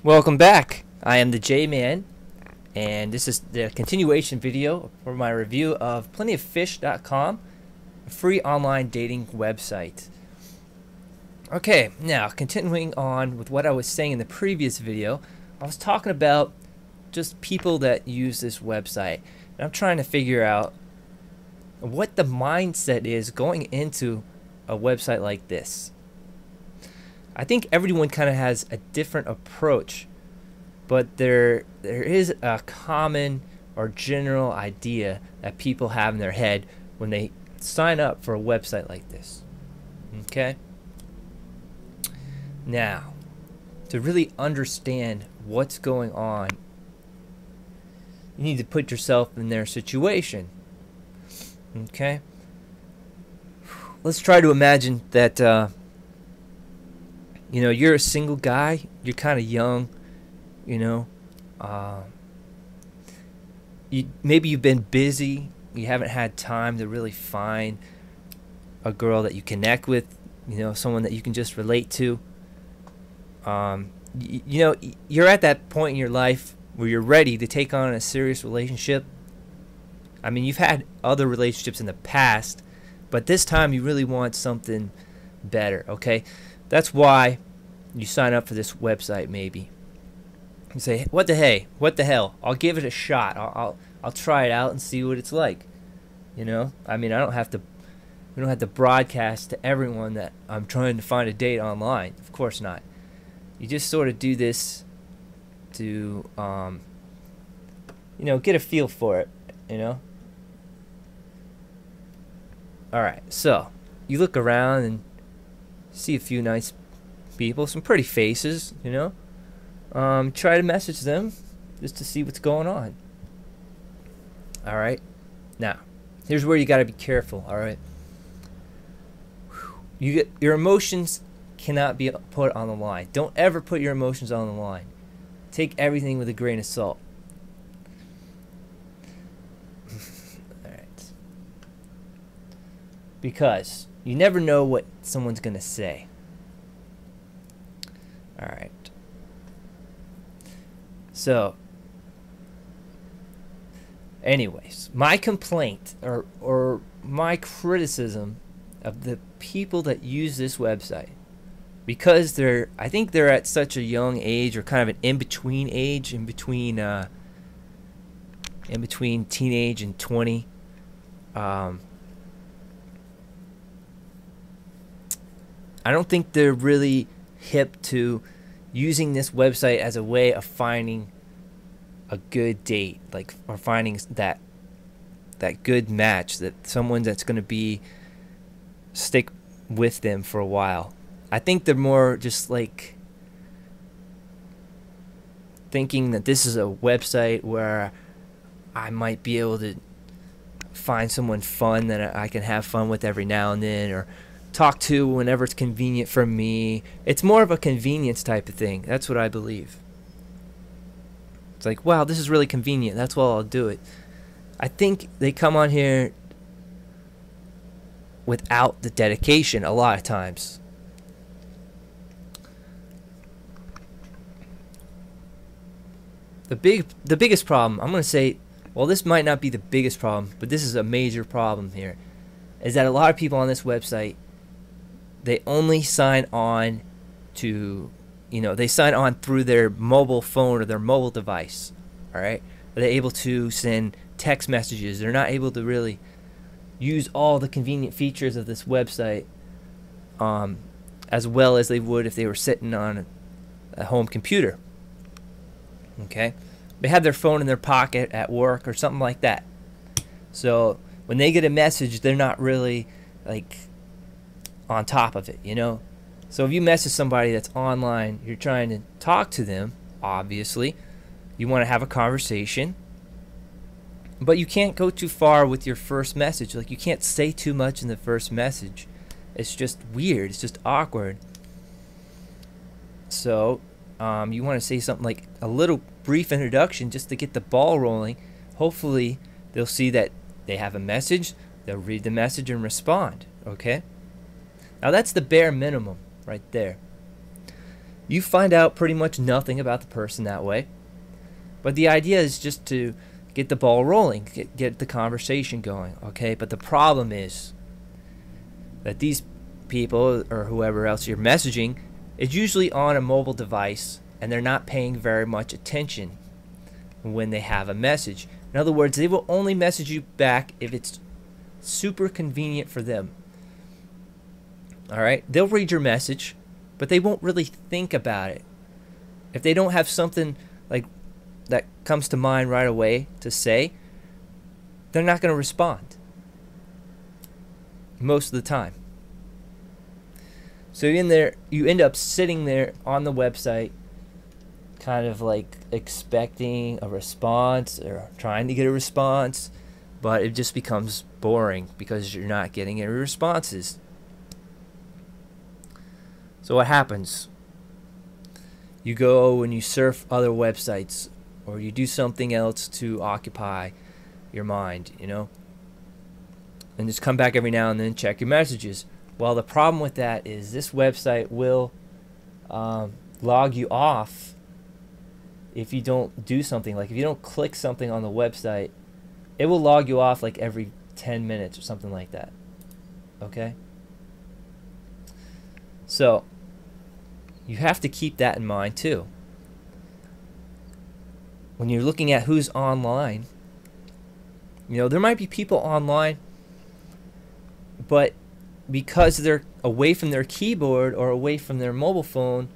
Welcome back. I am the J-Man, and this is the continuation video for my review of plentyoffish.com, a free online dating website. Okay, now continuing on with what I was saying in the previous video, I was talking about just people that use this website. And I'm trying to figure out what the mindset is going into a website like this. I think everyone kind of has a different approach, but there is a common or general idea that people have in their head when they sign up for a website like this. Okay? Now, to really understand what's going on, you need to put yourself in their situation. Okay? Let's try to imagine that you're a single guy, you're kind of young, maybe you've been busy, you haven't had time to really find a girl that you connect with, someone that you can just relate to. You're at that point in your life where you're ready to take on a serious relationship. I mean, you've had other relationships in the past, but this time you really want something better, okay? That's why you sign up for this website. Maybe you say, what the hell, I'll give it a shot. I'll try it out and see what it's like. I mean, we don't have to broadcast to everyone that I'm trying to find a date online. Of course not. You just sort of do this to get a feel for it, Alright, so you look around and see a few nice people, some pretty faces, try to message them just to see what's going on. Alright, now here's where you got to be careful. Alright, your emotions cannot be put on the line. Don't ever put your emotions on the line. Take everything with a grain of salt. Alright, because you never know what someone's gonna say. Alright. So, anyways, my complaint or my criticism of the people that use this website, because I think they're at such a young age, or kind of an in-between age, in between teenage and 20. I don't think they're really hip to using this website as a way of finding a good date, or finding that good match, that someone that's going to stick with them for a while. I think they're more just thinking that this is a website where I might be able to find someone fun that I can have fun with every now and then, or talk to whenever it's convenient for me. It's more of a convenience type of thing. That's what I believe. It's like, wow, this is really convenient, that's why I'll do it. I think they come on here without the dedication a lot of times. The biggest problem, I'm going to say, well, this might not be the biggest problem, but this is a major problem here, is that a lot of people on this website, they only sign on to, they sign on through their mobile phone or their mobile device. Alright? They're able to send text messages. They're not able to really use all the convenient features of this website as well as they would if they were sitting on a home computer. Okay? They have their phone in their pocket at work or something like that. So when they get a message, they're not really on top of it, So if you message somebody that's online, you're trying to talk to them, obviously. You want to have a conversation. But you can't go too far with your first message. You can't say too much in the first message. It's just weird. It's just awkward. So you want to say something like a little brief introduction just to get the ball rolling. Hopefully they'll see that they have a message. They'll read the message and respond. Okay? Now that's the bare minimum right there. You find out pretty much nothing about the person that way. But the idea is just to get the ball rolling, get the conversation going, okay? But the problem is that these people or whoever else you're messaging is usually on a mobile device, and they're not paying very much attention when they have a message. In other words, they will only message you back if it's super convenient for them. All right? They'll read your message, but they won't really think about it. If they don't have something like that comes to mind right away to say, they're not going to respond most of the time. So you end up sitting there on the website kind of like expecting a response or trying to get a response, but it just becomes boring because you're not getting any responses. So what happens? You go and you surf other websites, or you do something else to occupy your mind, you know, and just come back every now and then, check your messages. Well, the problem with that is this website will log you off if you don't do something. Like if you don't click something on the website, it will log you off like every 10 minutes or something like that. Okay? So you have to keep that in mind too. When you're looking at who's online, you know, there might be people online, but because they're away from their keyboard or away from their mobile phone,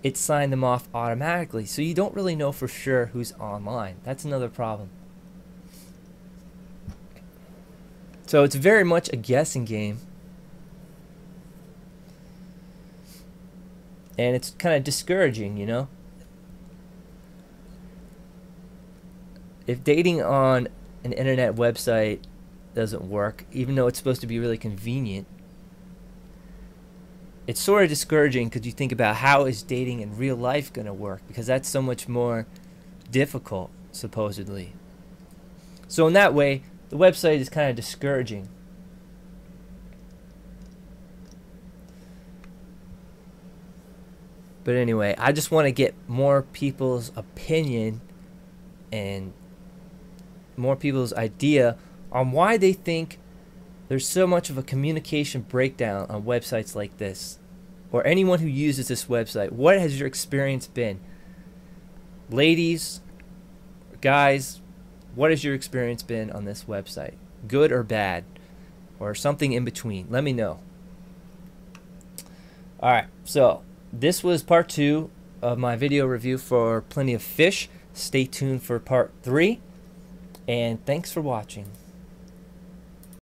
it signed them off automatically. So you don't really know for sure who's online. That's another problem. So it's very much a guessing game. And it's kind of discouraging, you know. If dating on an internet website doesn't work, even though it's supposed to be really convenient, it's sort of discouraging because you think about how is dating in real life going to work, because that's so much more difficult, supposedly. So in that way, the website is kind of discouraging. But anyway, I just want to get more people's opinion and more people's idea on why they think there's so much of a communication breakdown on websites like this, or anyone who uses this website. What has your experience been? Ladies, guys, what has your experience been on this website? Good or bad? Or something in between? Let me know. Alright, so this was part 2 of my video review for Plenty of Fish. Stay tuned for part 3. And thanks for watching.